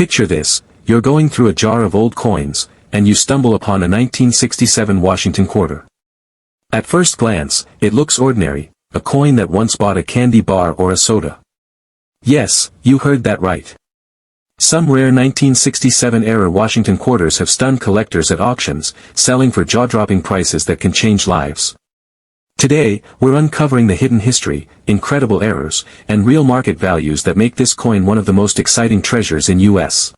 Picture this, you're going through a jar of old coins, and you stumble upon a 1967 Washington quarter. At first glance, it looks ordinary, a coin that once bought a candy bar or a soda. Yes, you heard that right. Some rare 1967-era Washington quarters have stunned collectors at auctions, selling for jaw-dropping prices that can change lives. Today, we're uncovering the hidden history, incredible errors, and real market values that make this coin one of the most exciting treasures in U.S.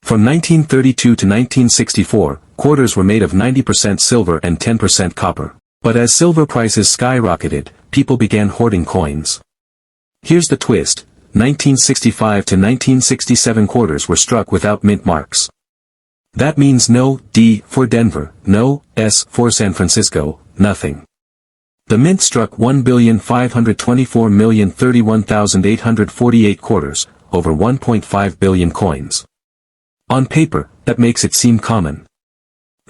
From 1932 to 1964, quarters were made of 90% silver and 10% copper. But as silver prices skyrocketed, people began hoarding coins. Here's the twist: 1965 to 1967 quarters were struck without mint marks. That means no D for Denver, no S for San Francisco, nothing. The mint struck 1,524,031,848 quarters, over 1.5 billion coins. On paper, that makes it seem common.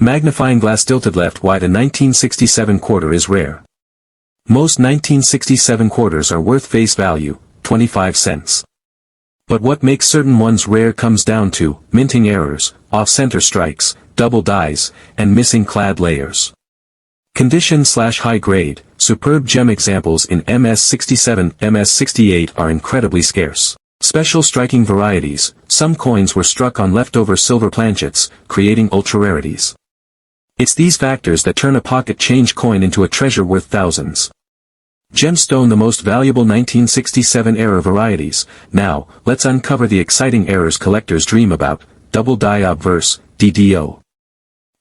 Magnifying glass tilted left wide, a 1967 quarter is rare. Most 1967 quarters are worth face value, 25 cents. But what makes certain ones rare comes down to minting errors, off-center strikes, double dies, and missing clad layers. Condition/high grade, superb gem examples in MS67, MS68 are incredibly scarce. Special striking varieties, some coins were struck on leftover silver planchets, creating ultra-rarities. It's these factors that turn a pocket change coin into a treasure worth thousands. Gemstone, the most valuable 1967-era varieties. Now, let's uncover the exciting errors collectors dream about. Double die obverse, DDO.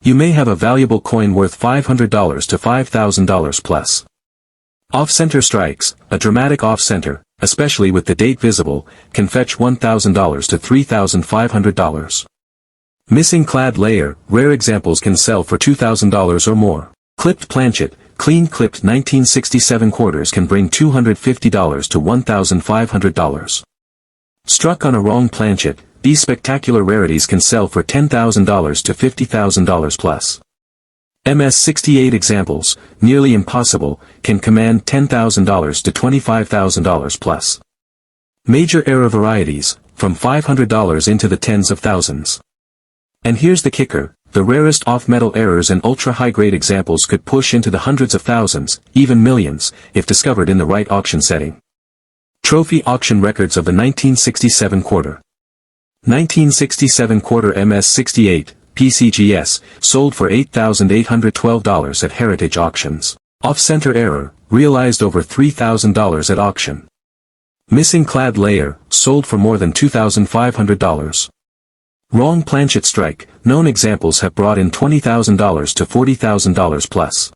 You may have a valuable coin worth $500 to $5,000 plus. Off-center strikes, a dramatic off-center, especially with the date visible, can fetch $1,000 to $3,500. Missing clad layer, rare examples can sell for $2,000 or more. Clipped planchet, clean clipped 1967 quarters can bring $250 to $1,500. Struck on a wrong planchet, these spectacular rarities can sell for $10,000 to $50,000 plus. MS68 examples, nearly impossible, can command $10,000 to $25,000 plus. Major error varieties, from $500 into the tens of thousands. And here's the kicker: the rarest off-metal errors and ultra-high-grade examples could push into the hundreds of thousands, even millions, if discovered in the right auction setting. Trophy auction records of the 1967 quarter. 1967 quarter MS68, PCGS, sold for $8,812 at Heritage Auctions. Off-center error, realized over $3,000 at auction. Missing clad layer, sold for more than $2,500. Wrong planchet strike, known examples have brought in $20,000 to $40,000 plus.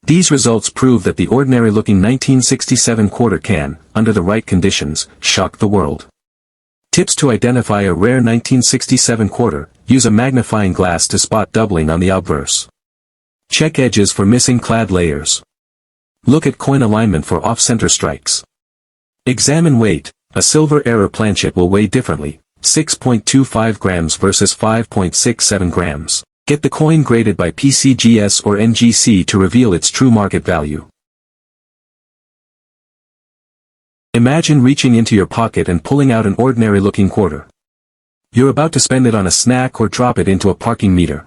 These results prove that the ordinary-looking 1967 quarter can, under the right conditions, shock the world. Tips to identify a rare 1967 quarter: use a magnifying glass to spot doubling on the obverse. Check edges for missing clad layers. Look at coin alignment for off-center strikes. Examine weight. A silver error planchet will weigh differently, 6.25 grams versus 5.67 grams. Get the coin graded by PCGS or NGC to reveal its true market value. Imagine reaching into your pocket and pulling out an ordinary-looking quarter. You're about to spend it on a snack or drop it into a parking meter.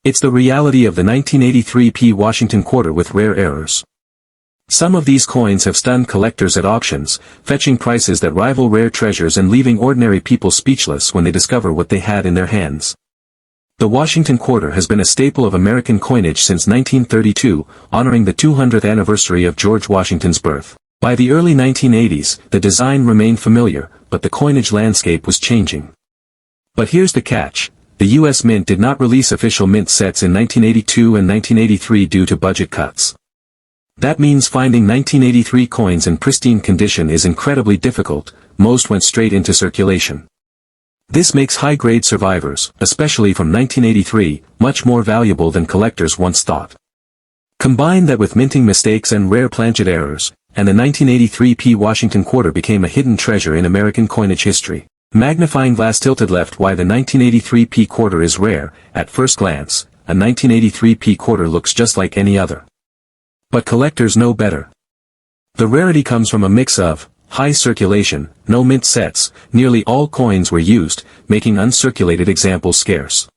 It's the reality of the 1983 P Washington quarter with rare errors. Some of these coins have stunned collectors at auctions, fetching prices that rival rare treasures and leaving ordinary people speechless when they discover what they had in their hands. The Washington quarter has been a staple of American coinage since 1932, honoring the 200th anniversary of George Washington's birth. By the early 1980s, the design remained familiar, but the coinage landscape was changing. But here's the catch: the U.S. Mint did not release official mint sets in 1982 and 1983 due to budget cuts. That means finding 1983 coins in pristine condition is incredibly difficult. Most went straight into circulation. This makes high-grade survivors, especially from 1983, much more valuable than collectors once thought. Combine that with minting mistakes and rare planchet errors, and the 1983 P Washington quarter became a hidden treasure in American coinage history. Magnifying glass tilted left. Why the 1983 P quarter is rare. At first glance, a 1983 P quarter looks just like any other. But collectors know better. The rarity comes from a mix of high circulation, no mint sets, nearly all coins were used, making uncirculated examples scarce.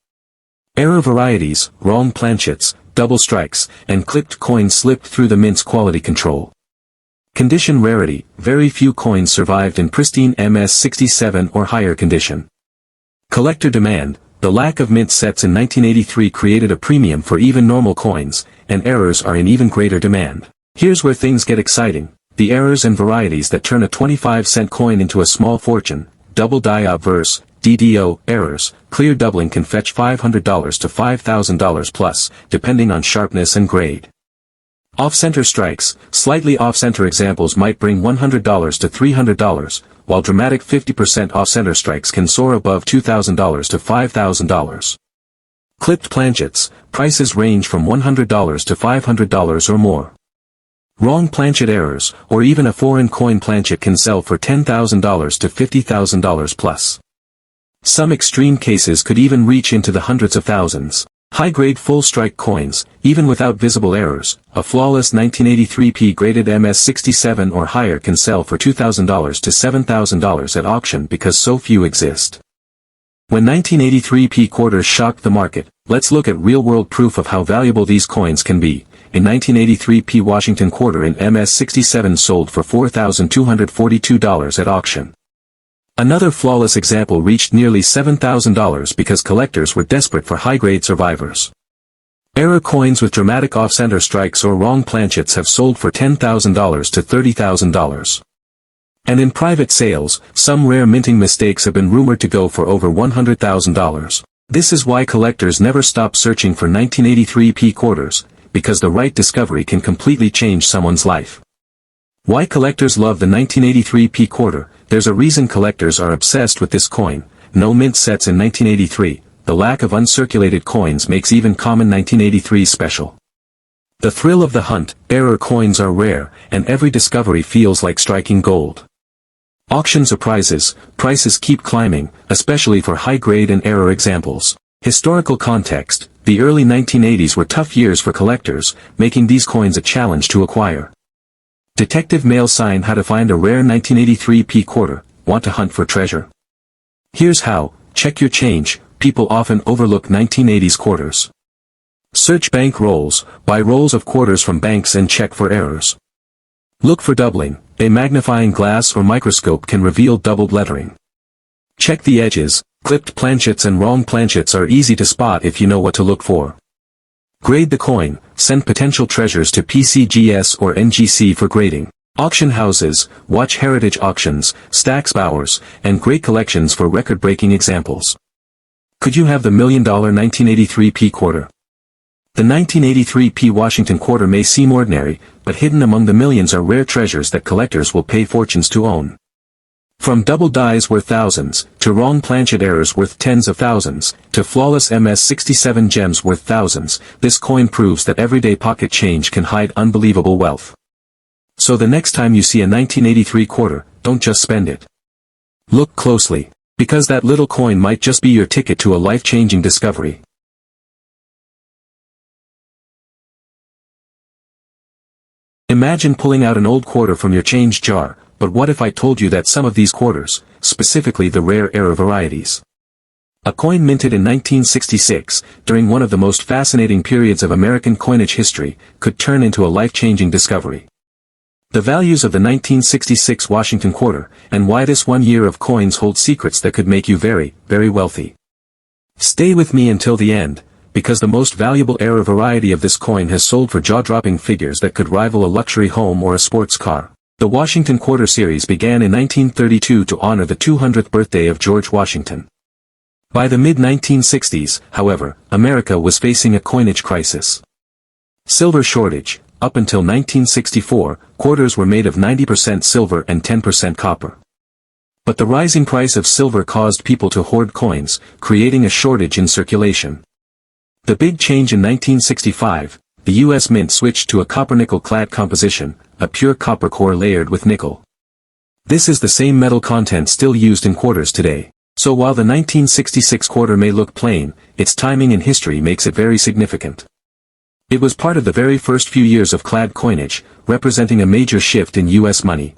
Error varieties, wrong planchets, double strikes, and clipped coins slipped through the mint's quality control. Condition rarity, very few coins survived in pristine MS67 or higher condition. Collector demand, the lack of mint sets in 1983 created a premium for even normal coins, and errors are in even greater demand. Here's where things get exciting, the errors and varieties that turn a 25-cent coin into a small fortune. Double die obverse, DDO, errors, clear doubling can fetch $500 to $5,000 plus, depending on sharpness and grade. Off-center strikes, slightly off-center examples might bring $100 to $300, while dramatic 50% off-center strikes can soar above $2,000 to $5,000. Clipped planchets, prices range from $100 to $500 or more. Wrong planchet errors, or even a foreign coin planchet can sell for $10,000 to $50,000 plus. Some extreme cases could even reach into the hundreds of thousands. High-grade full-strike coins, even without visible errors, a flawless 1983p graded MS67 or higher can sell for $2,000 to $7,000 at auction because so few exist. When 1983p quarters shocked the market, let's look at real-world proof of how valuable these coins can be. A 1983p Washington quarter in MS67 sold for $4,242 at auction. Another flawless example reached nearly $7,000 because collectors were desperate for high-grade survivors. Error coins with dramatic off-center strikes or wrong planchets have sold for $10,000 to $30,000. And in private sales, some rare minting mistakes have been rumored to go for over $100,000. This is why collectors never stop searching for 1983p quarters, because the right discovery can completely change someone's life. Why collectors love the 1983p quarter? There's a reason collectors are obsessed with this coin. No mint sets in 1983, the lack of uncirculated coins makes even common 1983s special. The thrill of the hunt, error coins are rare, and every discovery feels like striking gold. Auction surprises, prices keep climbing, especially for high-grade and error examples. Historical context, the early 1980s were tough years for collectors, making these coins a challenge to acquire. Detective mail sign how to find a rare 1983p quarter, want to hunt for treasure? Here's how, check your change, people often overlook 1980s quarters. Search bank rolls, buy rolls of quarters from banks and check for errors. Look for doubling, a magnifying glass or microscope can reveal doubled lettering. Check the edges, clipped planchets and wrong planchets are easy to spot if you know what to look for. Grade the coin, send potential treasures to PCGS or NGC for grading. Auction houses, watch heritage auctions, Stack's Bowers, and great collections for record-breaking examples. Could you have the $1 million 1983p quarter? The 1983p Washington quarter may seem ordinary, but hidden among the millions are rare treasures that collectors will pay fortunes to own. From double dies worth thousands, to wrong planchet errors worth tens of thousands, to flawless MS67 gems worth thousands, this coin proves that everyday pocket change can hide unbelievable wealth. So the next time you see a 1983 quarter, don't just spend it. Look closely, because that little coin might just be your ticket to a life-changing discovery. Imagine pulling out an old quarter from your change jar. But what if I told you that some of these quarters, specifically the rare error varieties? A coin minted in 1966, during one of the most fascinating periods of American coinage history, could turn into a life-changing discovery. The values of the 1966 Washington quarter, and why this 1 year of coins holds secrets that could make you very, very wealthy. Stay with me until the end, because the most valuable error variety of this coin has sold for jaw-dropping figures that could rival a luxury home or a sports car. The Washington Quarter series began in 1932 to honor the 200th birthday of George Washington. By the mid-1960s, however, America was facing a coinage crisis. Silver shortage. Up until 1964, quarters were made of 90% silver and 10% copper. But the rising price of silver caused people to hoard coins, creating a shortage in circulation. The big change in 1965, the U.S. Mint switched to a copper-nickel clad composition, a pure copper core layered with nickel. This is the same metal content still used in quarters today. So while the 1966 quarter may look plain, its timing in history makes it very significant. It was part of the very first few years of clad coinage, representing a major shift in U.S. money.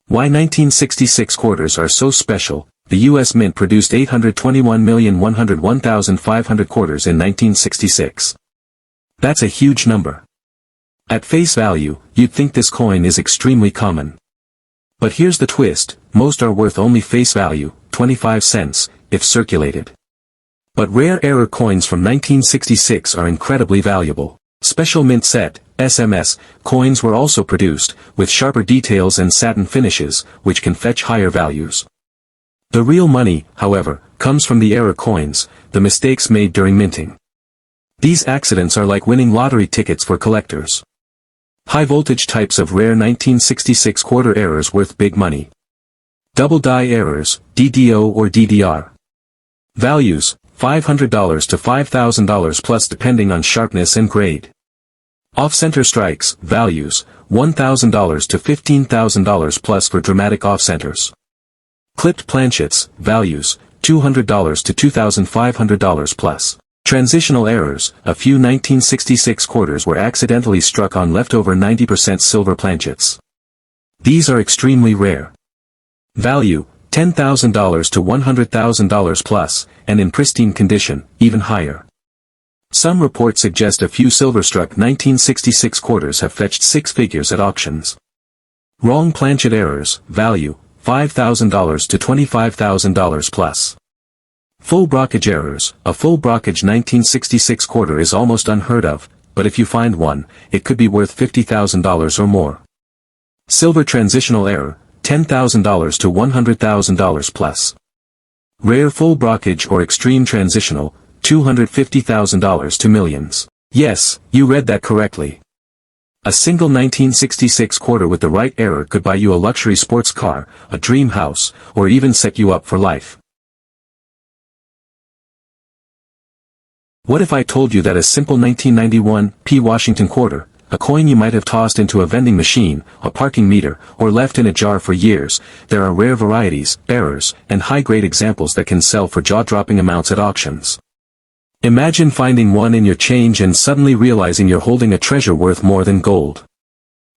Why 1966 quarters are so special. The U.S. Mint produced 821,101,500 quarters in 1966. That's a huge number. At face value, you'd think this coin is extremely common. But here's the twist, most are worth only face value, 25 cents, if circulated. But rare error coins from 1966 are incredibly valuable. Special mint set, SMS, coins were also produced, with sharper details and satin finishes, which can fetch higher values. The real money, however, comes from the error coins, the mistakes made during minting. These accidents are like winning lottery tickets for collectors. High-voltage types of rare 1966 quarter errors worth big money. Double die errors, DDO or DDR. Values, $500 to $5,000 plus depending on sharpness and grade. Off-center strikes, values, $1,000 to $15,000 plus for dramatic off-centers. Clipped planchets, values, $200 to $2,500 plus. Transitional errors, a few 1966 quarters were accidentally struck on leftover 90% silver planchets. These are extremely rare. Value, $10,000 to $100,000 plus, and in pristine condition, even higher. Some reports suggest a few silver-struck 1966 quarters have fetched six figures at auctions. Wrong planchet errors, value, $5,000 to $25,000 plus. Full brockage errors, a full brockage 1966 quarter is almost unheard of, but if you find one, it could be worth $50,000 or more. Silver transitional error, $10,000 to $100,000 plus. Rare full brockage or extreme transitional, $250,000 to millions. Yes, you read that correctly. A single 1966 quarter with the right error could buy you a luxury sports car, a dream house, or even set you up for life. What if I told you that a simple 1991 P Washington quarter, a coin you might have tossed into a vending machine, a parking meter, or left in a jar for years, there are rare varieties, errors, and high-grade examples that can sell for jaw-dropping amounts at auctions. Imagine finding one in your change and suddenly realizing you're holding a treasure worth more than gold.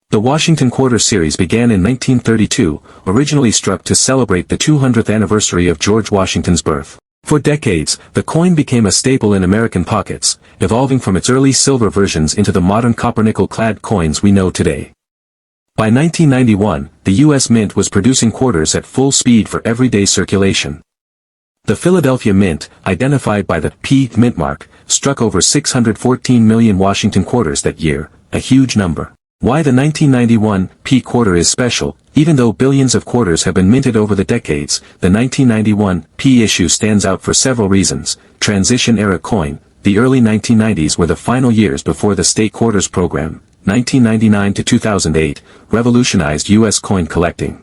The Washington Quarter series began in 1932, originally struck to celebrate the 200th anniversary of George Washington's birth. For decades, the coin became a staple in American pockets, evolving from its early silver versions into the modern copper-nickel-clad coins we know today. By 1991, the U.S. Mint was producing quarters at full speed for everyday circulation. The Philadelphia Mint, identified by the P Mint mark, struck over 614 million Washington quarters that year, a huge number. Why the 1991 P quarter is special, even though billions of quarters have been minted over the decades, the 1991 P issue stands out for several reasons. Transition era coin, the early 1990s were the final years before the state quarters program, 1999 to 2008, revolutionized U.S. coin collecting.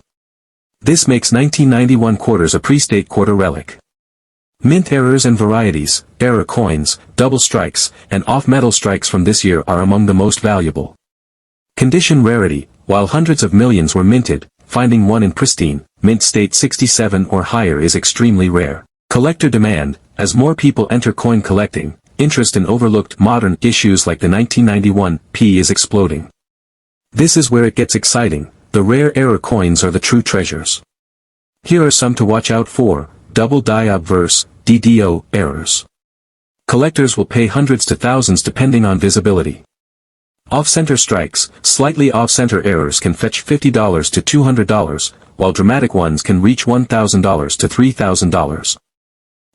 This makes 1991 quarters a pre-state quarter relic. Mint errors and varieties, error coins, double strikes, and off-metal strikes from this year are among the most valuable. Condition rarity, while hundreds of millions were minted, finding one in pristine, mint state 67 or higher is extremely rare. Collector demand, as more people enter coin collecting, interest in overlooked modern issues like the 1991 P is exploding. This is where it gets exciting, the rare error coins are the true treasures. Here are some to watch out for. Double die obverse, DDO, errors. Collectors will pay hundreds to thousands depending on visibility. Off-center strikes, slightly off-center errors can fetch $50 to $200, while dramatic ones can reach $1,000 to $3,000.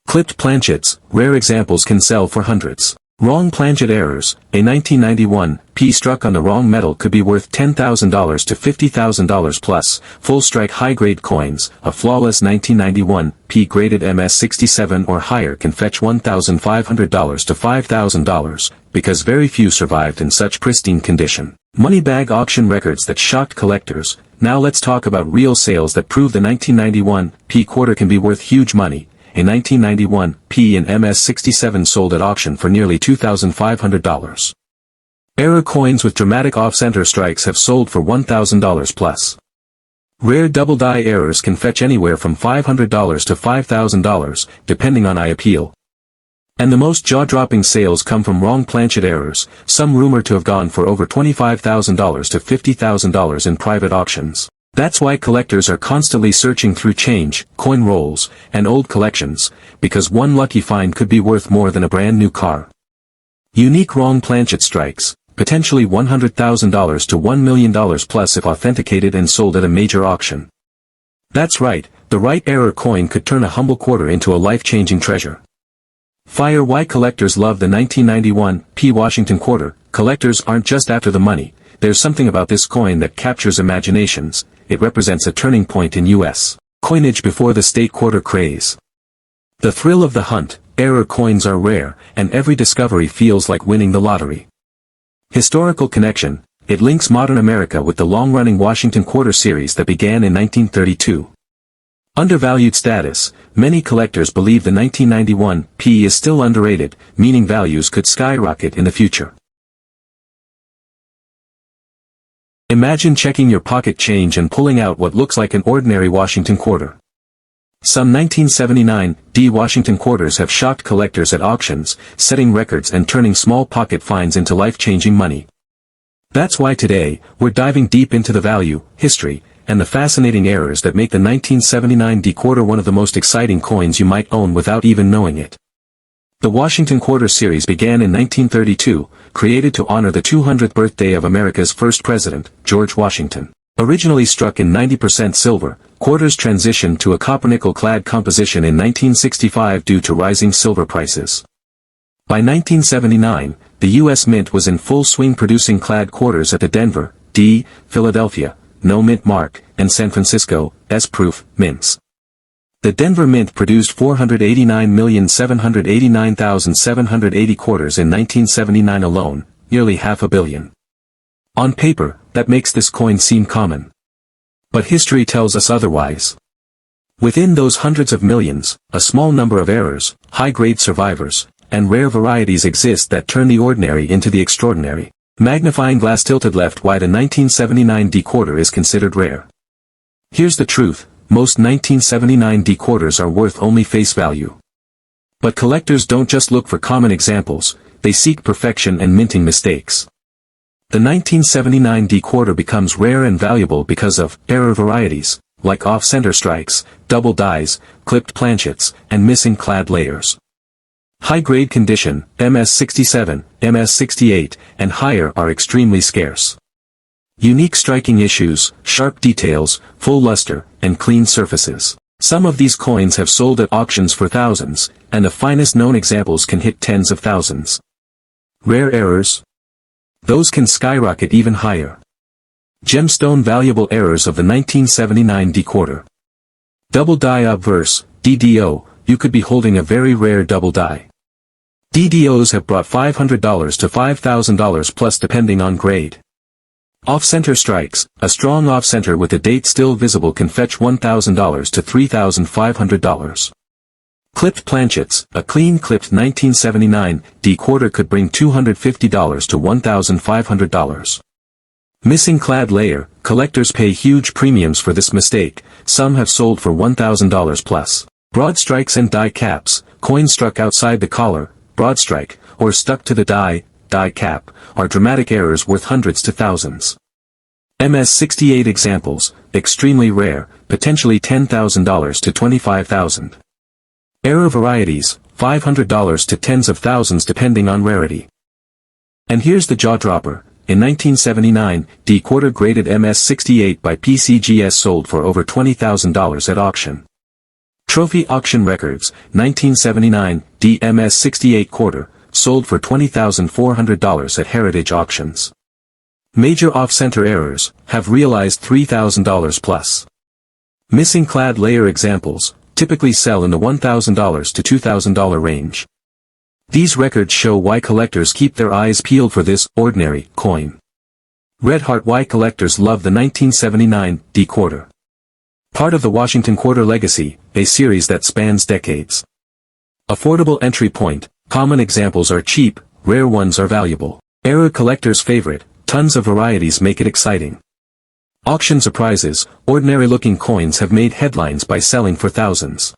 Clipped planchets, rare examples can sell for hundreds. Wrong planchet errors, a 1991 P struck on the wrong metal could be worth $10,000 to $50,000 plus. Full strike high-grade coins, a flawless 1991 P graded MS67 or higher can fetch $1,500 to $5,000, because very few survived in such pristine condition. Money bag auction records that shocked collectors. Now let's talk about real sales that prove the 1991 P quarter can be worth huge money. A 1991 P in MS67 sold at auction for nearly $2,500. Error coins with dramatic off-center strikes have sold for $1,000 plus. Rare double die errors can fetch anywhere from $500 to $5,000, depending on eye appeal. And the most jaw-dropping sales come from wrong planchet errors, some rumored to have gone for over $25,000 to $50,000 in private auctions. That's why collectors are constantly searching through change, coin rolls, and old collections, because one lucky find could be worth more than a brand new car. Unique wrong planchet strikes, potentially $100,000 to $1 million plus if authenticated and sold at a major auction. That's right, the right error coin could turn a humble quarter into a life-changing treasure. Fire. Why collectors love the 1991 P Washington quarter. Collectors aren't just after the money, there's something about this coin that captures imaginations. It represents a turning point in U.S. coinage before the state quarter craze. The thrill of the hunt, error coins are rare, and every discovery feels like winning the lottery. Historical connection, it links modern America with the long-running Washington quarter series that began in 1932. Undervalued status, many collectors believe the 1991 P is still underrated, meaning values could skyrocket in the future. Imagine checking your pocket change and pulling out what looks like an ordinary Washington quarter. Some 1979 D Washington quarters have shocked collectors at auctions, setting records and turning small pocket finds into life-changing money. That's why today, we're diving deep into the value, history, and the fascinating errors that make the 1979 D quarter one of the most exciting coins you might own without even knowing it. The Washington Quarter series began in 1932, created to honor the 200th birthday of America's first president, George Washington. Originally struck in 90% silver, quarters transitioned to a copper-nickel-clad composition in 1965 due to rising silver prices. By 1979, the U.S. Mint was in full swing producing clad quarters at the Denver, D., Philadelphia, No Mint Mark, and San Francisco, S-Proof, mints. The Denver Mint produced 489,789,780 quarters in 1979 alone, nearly $500 million. On paper, that makes this coin seem common. But history tells us otherwise. Within those hundreds of millions, a small number of errors, high-grade survivors, and rare varieties exist that turn the ordinary into the extraordinary. Magnifying glass tilted left wide. A 1979 D quarter is considered rare. Here's the truth. Most 1979 D quarters are worth only face value. But collectors don't just look for common examples, they seek perfection and minting mistakes. The 1979 D quarter becomes rare and valuable because of error varieties, like off-center strikes, double dies, clipped planchets, and missing clad layers. High-grade condition, MS67, MS68, and higher are extremely scarce. Unique striking issues, sharp details, full luster, and clean surfaces. Some of these coins have sold at auctions for thousands, and the finest known examples can hit tens of thousands. Rare errors? Those can skyrocket even higher. Gemstone valuable errors of the 1979 D quarter. Double die obverse, DDO, you could be holding a very rare double die. DDOs have brought $500 to $5,000 plus depending on grade. Off-center strikes, a strong off-center with the date still visible can fetch $1,000 to $3,500. Clipped planchets, a clean clipped 1979 D quarter could bring $250 to $1,500. Missing clad layer, collectors pay huge premiums for this mistake, some have sold for $1,000 plus. Broad strikes and die caps, coins struck outside the collar, broad strike, or stuck to the die cap, are dramatic errors worth hundreds to thousands. MS68 examples, extremely rare, potentially $10,000 to $25,000. Error varieties, $500 to tens of thousands depending on rarity. And here's the jaw-dropper. In 1979, D quarter graded MS68 by PCGS sold for over $20,000 at auction. Trophy auction records, 1979, D MS68 quarter, sold for $20,400 at heritage auctions. Major off-center errors, have realized $3,000 plus. Missing clad layer examples, typically sell in the $1,000 to $2,000 range. These records show why collectors keep their eyes peeled for this ordinary coin. Red Heart. Why collectors love the 1979 D quarter. Part of the Washington Quarter legacy, a series that spans decades. Affordable entry point, common examples are cheap, rare ones are valuable. Error collectors' favorite, tons of varieties make it exciting. Auction surprises, ordinary looking coins have made headlines by selling for thousands.